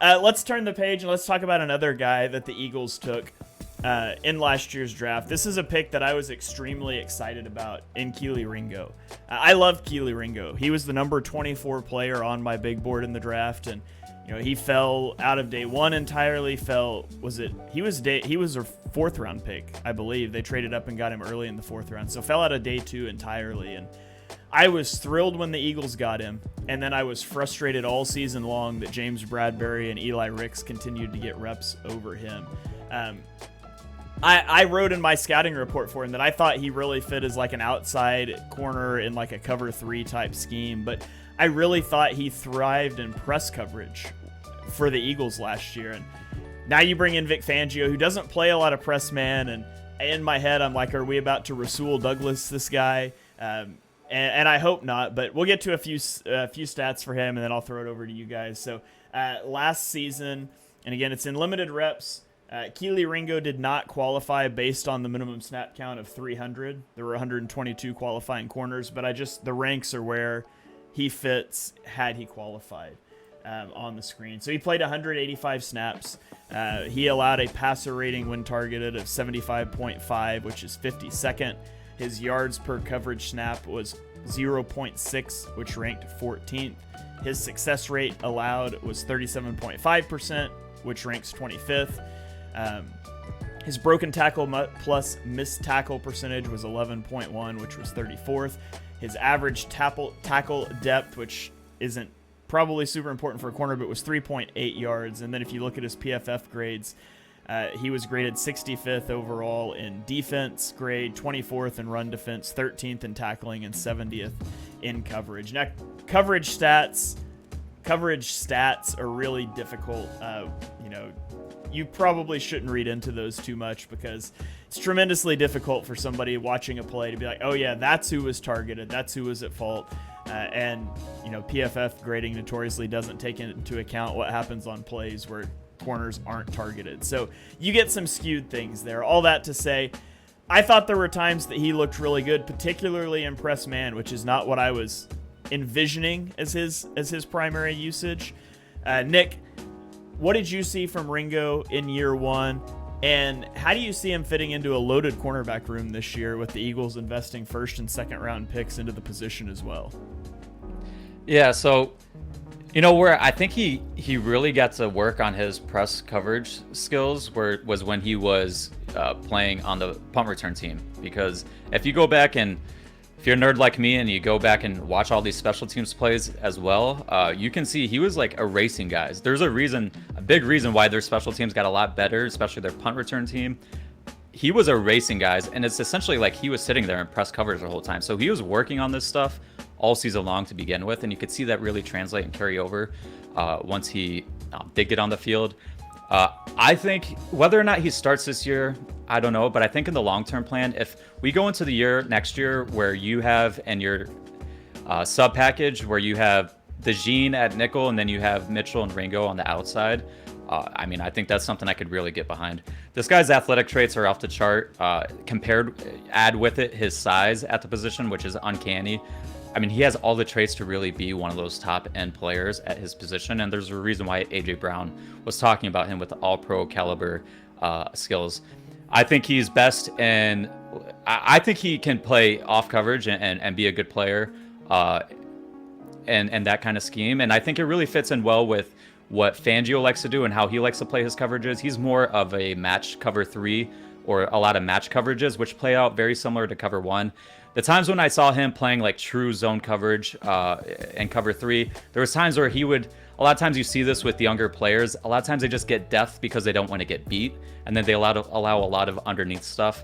Let's turn the page and let's talk about another guy that the Eagles took in last year's draft. This is a pick that I was extremely excited about in Kelee Ringo. I love Kelee Ringo. He was the number 24 player on my big board in the draft, and he fell out of day one entirely. He was a fourth round pick, I believe. They traded up and got him early in the fourth round, so fell out of day two entirely. And I was thrilled when the Eagles got him, and then I was frustrated all season long that James Bradbury and Eli Ricks continued to get reps over him. I wrote in my scouting report for him that I thought he really fit as like an outside corner in like a cover three type scheme, but I really thought he thrived in press coverage for the Eagles last year. And now you bring in Vic Fangio, who doesn't play a lot of press man, and in my head I'm like, are we about to Rasul Douglas this guy? And I hope not, but we'll get to a few stats for him, and then I'll throw it over to you guys. So last season, and again, it's in limited reps, Kelee Ringo did not qualify based on the minimum snap count of 300. There were 122 qualifying corners, but the ranks are where he fits had he qualified on the screen. So he played 185 snaps. He allowed a passer rating when targeted of 75.5, which is 52nd. His yards per coverage snap was 0.6, which ranked 14th. His success rate allowed was 37.5%, which ranks 25th. His broken tackle plus missed tackle percentage was 11.1, which was 34th. His average tackle depth, which isn't probably super important for a corner, but was 3.8 yards. And then if you look at his PFF grades, he was graded 65th overall in defense grade, 24th in run defense, 13th in tackling, and 70th in coverage. Now, coverage stats are really difficult. You probably shouldn't read into those too much because it's tremendously difficult for somebody watching a play to be like, oh yeah, that's who was targeted, that's who was at fault. And PFF grading notoriously doesn't take into account what happens on plays where corners aren't targeted. So you get some skewed things there. All that to say, I thought there were times that he looked really good, particularly in press man, which is not what I was envisioning as his primary usage. Nick, what did you see from Ringo in year one, and how do you see him fitting into a loaded cornerback room this year with the Eagles investing first and second round picks into the position as well? Yeah, so where I think he really got to work on his press coverage skills was when he was playing on the punt return team. Because if you go back and if you're a nerd like me and you go back and watch all these special teams plays as well, you can see he was like erasing guys. There's a big reason why their special teams got a lot better, especially their punt return team. He was erasing guys, and it's essentially like he was sitting there in press coverage the whole time. So he was working on this stuff all season long to begin with, and you could see that really translate and carry over once he did get on the field. I think whether or not he starts this year, I don't know, but I think in the long-term plan, if we go into the year next year where you have in your sub package where you have DeJean at nickel and then you have Mitchell and Ringo on the outside, I think that's something I could really get behind. This guy's athletic traits are off the chart. Add with it his size at the position, which is uncanny. He has all the traits to really be one of those top-end players at his position, and there's a reason why A.J. Brown was talking about him with the all-pro caliber skills. I think he's best in... I think he can play off coverage and be a good player and that kind of scheme, and I think it really fits in well with what Fangio likes to do and how he likes to play his coverages. He's more of a match cover 3 or a lot of match coverages, which play out very similar to cover 1. The times when I saw him playing like true zone coverage and cover 3, there was times where he would, a lot of times you see this with younger players, a lot of times they just get depth because they don't want to get beat, and then they allow a lot of underneath stuff.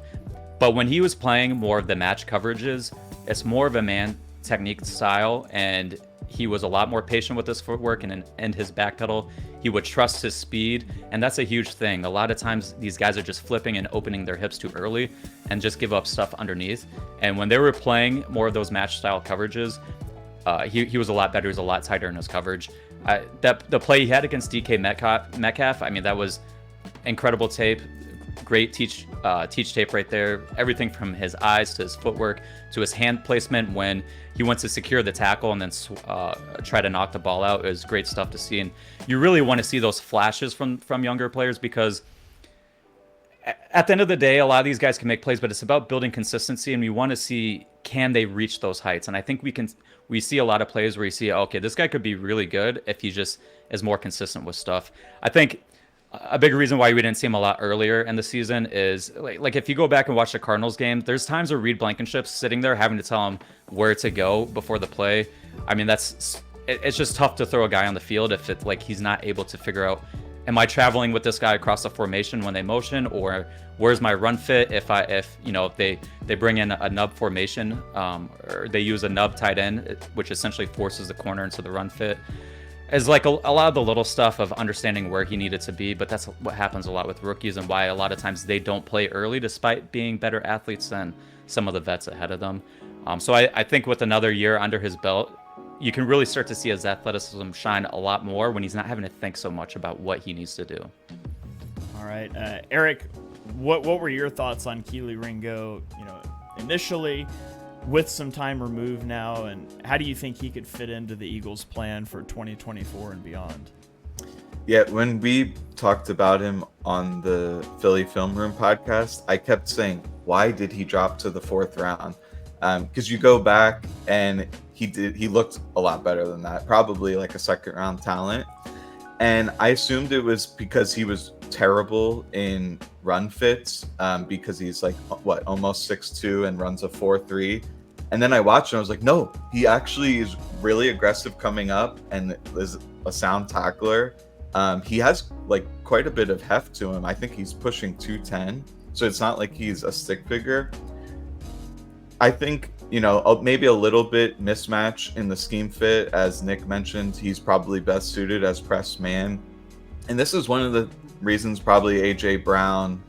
But when he was playing more of the match coverages, it's more of a man technique style, and he was a lot more patient with his footwork and his back pedal. He would trust his speed, and that's a huge thing. A lot of times these guys are just flipping and opening their hips too early and just give up stuff underneath. And when they were playing more of those match style coverages, he was a lot better. He was a lot tighter in his coverage. The play he had against DK Metcalf, that was incredible tape. great teach tape right there. Everything from his eyes to his footwork to his hand placement when he wants to secure the tackle and then try to knock the ball out is great stuff to see. And you really want to see those flashes from younger players, because at the end of the day, a lot of these guys can make plays, but it's about building consistency, and we want to see, can they reach those heights? And I think we see a lot of plays where you see, okay, this guy could be really good if he just is more consistent with stuff. I think a big reason why we didn't see him a lot earlier in the season is like if you go back and watch the Cardinals game, there's times where Reed Blankenship's sitting there having to tell him where to go before the play. I mean, it's just tough to throw a guy on the field if it like he's not able to figure out, am I traveling with this guy across the formation when they motion, or where's my run fit if they bring in a nub formation, or they use a nub tight end, which essentially forces the corner into the run fit. Is like a lot of the little stuff of understanding where he needed to be, but that's what happens a lot with rookies and why a lot of times they don't play early despite being better athletes than some of the vets ahead of them. So I think with another year under his belt, you can really start to see his athleticism shine a lot more when he's not having to think so much about what he needs to do. All right, Eric, what were your thoughts on Kelee Ringo? Initially, with some time removed now, and how do you think he could fit into the Eagles' plan for 2024 and beyond? Yeah, when we talked about him on the Philly Film Room podcast, I kept saying, why did he drop to the 4th round? Because you go back and he looked a lot better than that, probably like a 2nd round talent. And I assumed it was because he was terrible in run fits, because he's like, almost 6'2" and runs a 4.3. And then I watched and I was like, no, he actually is really aggressive coming up and is a sound tackler. He has like quite a bit of heft to him. I think he's pushing 210. So it's not like he's a stick figure. I think, maybe a little bit mismatch in the scheme fit. As Nick mentioned, he's probably best suited as press man. And this is one of the reasons probably AJ Brown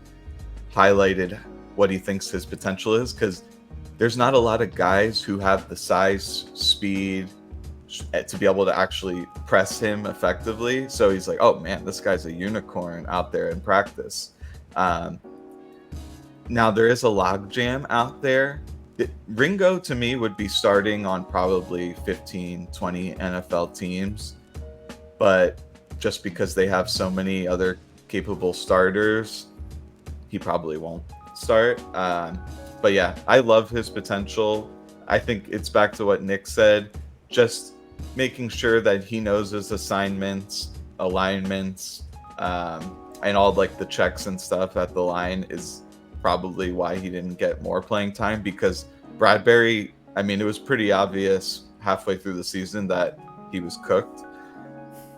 highlighted what he thinks his potential is, because there's not a lot of guys who have the size, speed to be able to actually press him effectively. So he's like, oh man, this guy's a unicorn out there in practice. Now there is a logjam out there. Ringo to me would be starting on probably 15, 20 NFL teams, but just because they have so many other capable starters, he probably won't start. But yeah, I love his potential. I think it's back to what Nick said, just making sure that he knows his assignments, alignments, and all like the checks and stuff at the line is probably why he didn't get more playing time, because Bradbury, it was pretty obvious halfway through the season that he was cooked.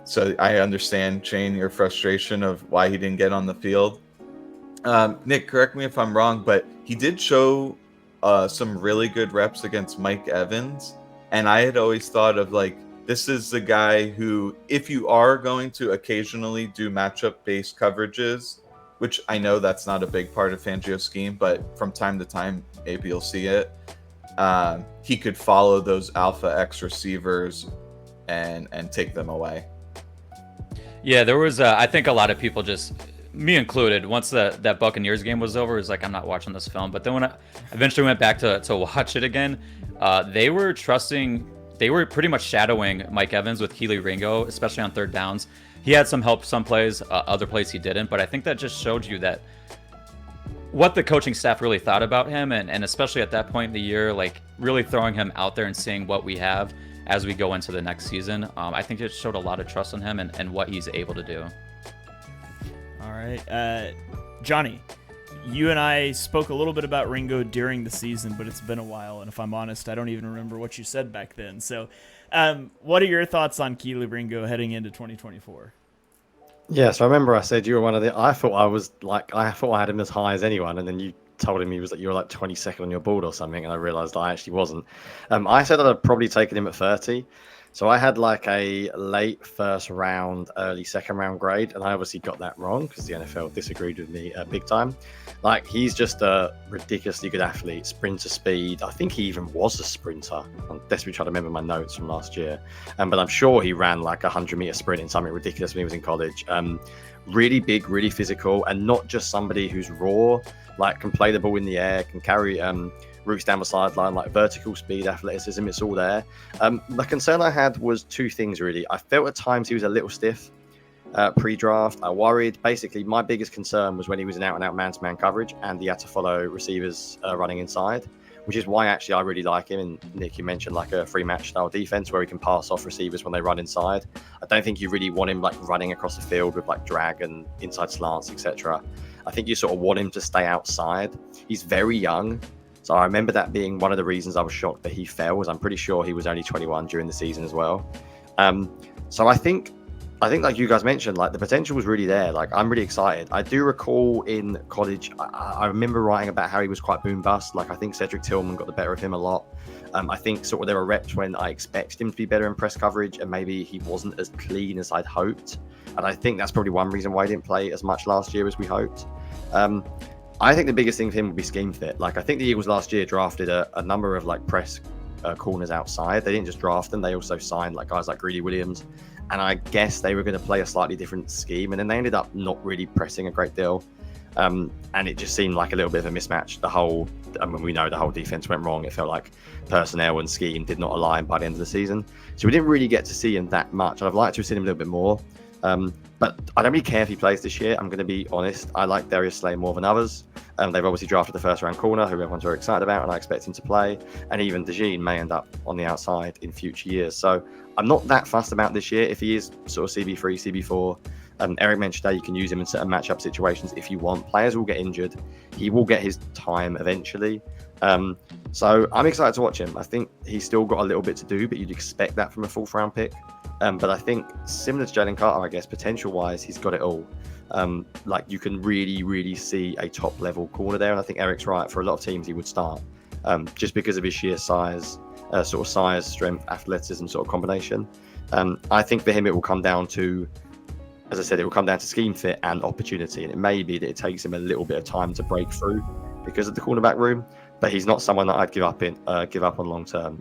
So I understand, Shane, your frustration of why he didn't get on the field. Nick, correct me if I'm wrong, but he did show some really good reps against Mike Evans. And I had always thought of like, this is the guy who, if you are going to occasionally do matchup-based coverages, which I know that's not a big part of Fangio's scheme, but from time to time, maybe you'll see it. He could follow those alpha X receivers and take them away. Yeah, there was, I think a lot of people just, me included, once that Buccaneers game was over, it was like, I'm not watching this film. But then when I eventually went back to watch it again, they were pretty much shadowing Mike Evans with Kelee Ringo, especially on 3rd downs. He had some help some plays, other plays he didn't, but I think that just showed you that what the coaching staff really thought about him, and especially at that point in the year, like really throwing him out there and seeing what we have as we go into the next season. I think it showed a lot of trust in him and what he's able to do. All right. Jonny, you and I spoke a little bit about Ringo during the season, but it's been a while, and if I'm honest, I don't even remember what you said back then. So what are your thoughts on Kelee Ringo heading into 2024? Yes, I remember I said you were one of the. I thought I had him as high as anyone, and then you told him you were like 22nd on your board or something, and I realised I actually wasn't. I said I'd probably taken him at 30. So I had like a late first round, early second round grade, and I obviously got that wrong because the NFL disagreed with me big time. Like, he's just a ridiculously good athlete, sprinter speed. I think he even was a sprinter. I'm desperately trying to remember my notes from last year, but I'm sure he ran like a 100-meter sprint in something ridiculous when he was in college. Really big, really physical, and not just somebody who's raw, like can play the ball in the air, can carry routes down the sideline, like vertical speed, athleticism, it's all there. The concern I had was two things, really. I felt at times he was a little stiff pre-draft. I worried. Basically, my biggest concern was when he was in out-and-out man-to-man coverage and he had to follow receivers running inside, which is why actually I really like him. And Nick, you mentioned like a free match style defense where he can pass off receivers when they run inside. I don't think you really want him like running across the field with like drag and inside slants, etc. I think you sort of want him to stay outside. He's very young. So I remember that being one of the reasons I was shocked that he fell, was I'm pretty sure he was only 21 during the season as well. So I think like you guys mentioned, like the potential was really there. Like, I'm really excited. I do recall in college, I remember writing about how he was quite boom bust. Like, I think Cedric Tillman got the better of him a lot. I think sort of there were reps when I expected him to be better in press coverage and maybe he wasn't as clean as I'd hoped. And I think that's probably one reason why he didn't play as much last year as we hoped. I think the biggest thing for him would be scheme fit. Like, I think the Eagles last year drafted a number of like press corners outside. They didn't just draft them; they also signed like guys like Greedy Williams, and I guess they were going to play a slightly different scheme. And then they ended up not really pressing a great deal, and it just seemed like a little bit of a mismatch. We know the whole defense went wrong. It felt like personnel and scheme did not align by the end of the season, so we didn't really get to see him that much. I'd like to have seen him a little bit more. But I don't really care if he plays this year. I'm going to be honest. I like Darius Slay more than others. They've obviously drafted the first round corner, who everyone's very excited about, and I expect him to play. And even DeJean may end up on the outside in future years. So I'm not that fussed about this year. If he is sort of CB3, CB4, Eric mentioned that you can use him in certain matchup situations if you want. Players will get injured. He will get his time eventually. So I'm excited to watch him. I think he's still got a little bit to do, but you'd expect that from a fourth round pick. But I think similar to Jalen Carter, I guess, potential-wise, he's got it all. Like, you can really, really see a top-level corner there. And I think Eric's right. For a lot of teams, he would start just because of his sheer size, size, strength, athleticism sort of combination. I think for him, it will come down to, as I said, it will come down to scheme fit and opportunity. And it may be that it takes him a little bit of time to break through because of the cornerback room. But he's not someone that I'd give up on long term.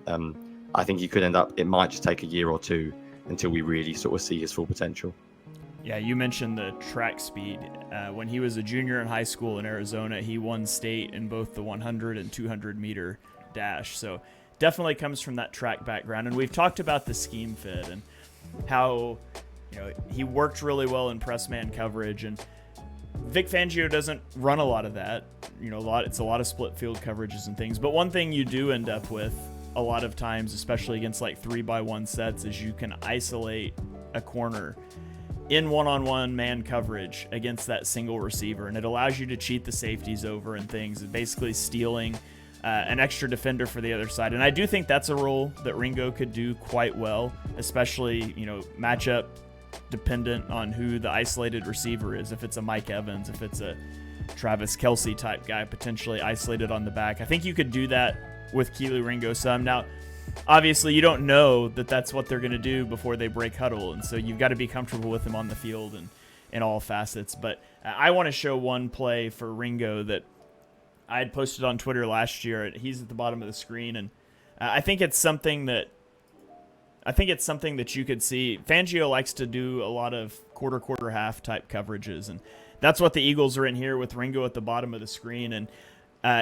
I think he could end up, it might just take a year or two until we really sort of see his full potential. Yeah, you mentioned the track speed. When he was a junior in high school in Arizona, he won state in both the 100 and 200 meter dash. So definitely comes from that track background. And we've talked about the scheme fit and how, he worked really well in press man coverage. And Vic Fangio doesn't run a lot of that. It's a lot of split field coverages and things. But one thing you do end up with a lot of times, especially against like 3-by-1 sets, is you can isolate a corner in one-on-one man coverage against that single receiver, and it allows you to cheat the safeties over and things, and basically stealing an extra defender for the other side. And I do think that's a role that Ringo could do quite well, especially matchup dependent on who the isolated receiver is. If it's a Mike Evans, if it's a Travis Kelce type guy potentially isolated on the back, I think you could do that with Kelee Ringo some. Now, obviously, you don't know that that's what they're going to do before they break huddle, and so you've got to be comfortable with him on the field and in all facets. But I want to show one play for Ringo that I had posted on Twitter last year. He's at the bottom of the screen, and I think it's something that you could see. Fangio likes to do a lot of quarter half type coverages, and that's what the Eagles are in here with Ringo at the bottom of the screen. And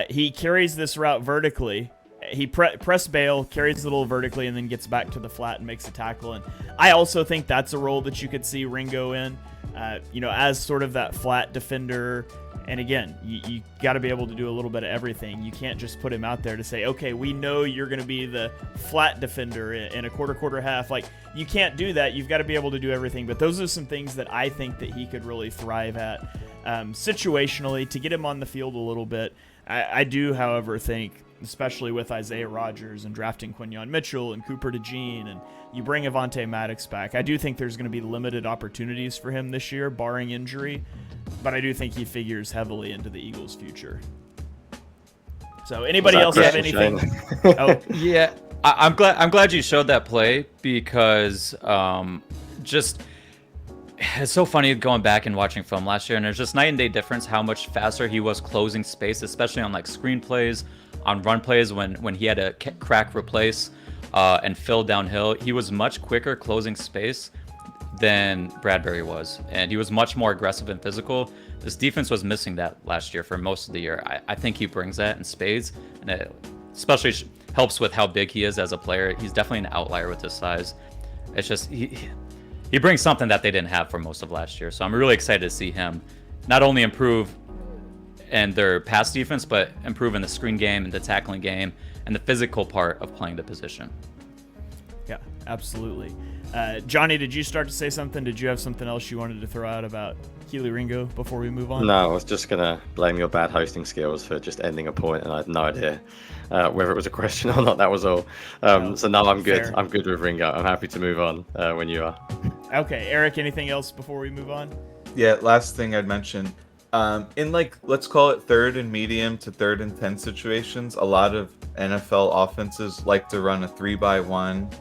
he carries this route vertically. He press bail, carries it a little vertically, and then gets back to the flat and makes a tackle. And I also think that's a role that you could see Ringo in, as sort of that flat defender. And again, you got to be able to do a little bit of everything. You can't just put him out there to say, okay, we know you're going to be the flat defender in a quarter half. Like, you can't do that. You've got to be able to do everything. But those are some things that I think that he could really thrive at situationally to get him on the field a little bit. I do, however, think, especially with Isaiah Rodgers and drafting Quinyon Mitchell and Cooper DeJean, and you bring Avonte Maddox back, I do think there's going to be limited opportunities for him this year, barring injury, but I do think he figures heavily into the Eagles' future. So anybody else have anything? Yeah. I'm glad you showed that play because just it's so funny going back and watching film last year, and there's just night and day difference how much faster he was closing space, especially on like screen plays, on run plays when he had to crack replace and fill downhill. He was much quicker closing space than Bradbury was, and he was much more aggressive and physical. This defense was missing that last year for most of the year. I think he brings that in spades, and it especially helps with how big he is as a player. He's definitely an outlier with his size. It's just he brings something that they didn't have for most of last year. So I'm really excited to see him not only improve in their pass defense, but improve in the screen game and the tackling game and the physical part of playing the position. Yeah, absolutely. Jonny, did you start to say something? Did you have something else you wanted to throw out about Kelee Ringo before we move on? No, I was just going to blame your bad hosting skills for just ending a point, and I had no idea whether it was a question or not. That was all. So no, I'm good. Fair. I'm good with Ringo. I'm happy to move on when you are. Okay, Eric, anything else before we move on? Yeah, last thing I'd mention. In like, let's call it 3rd and medium to 3rd and 10 situations, a lot of NFL offenses like to run a 3-by-1,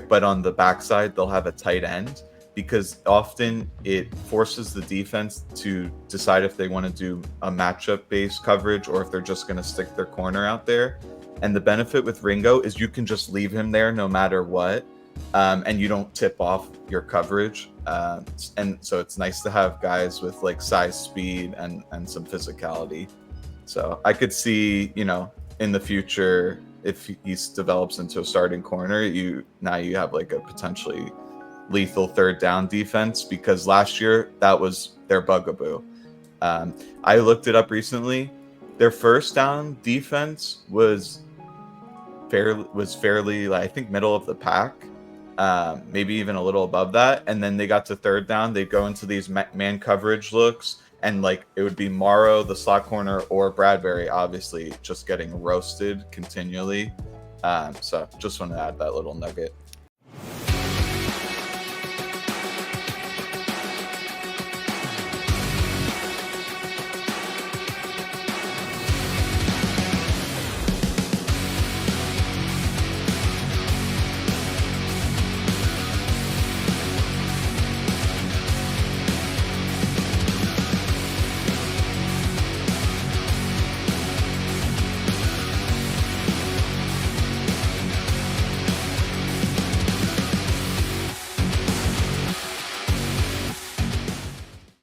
but on the backside they'll have a tight end, because often it forces the defense to decide if they want to do a matchup-based coverage or if they're just going to stick their corner out there. And the benefit with Ringo is you can just leave him there no matter what, and you don't tip off your coverage. And so it's nice to have guys with like size, speed, and some physicality. So I could see, in the future, if he develops into a starting corner, you have like a potentially lethal 3rd down defense, because last year that was their bugaboo. I looked it up recently. Their 1st down defense was fairly, I think, middle of the pack, maybe even a little above that. And then they got to 3rd down, they go into these man coverage looks, and like it would be Morrow, the slot corner, or Bradbury, obviously, just getting roasted continually. So just want to add that little nugget.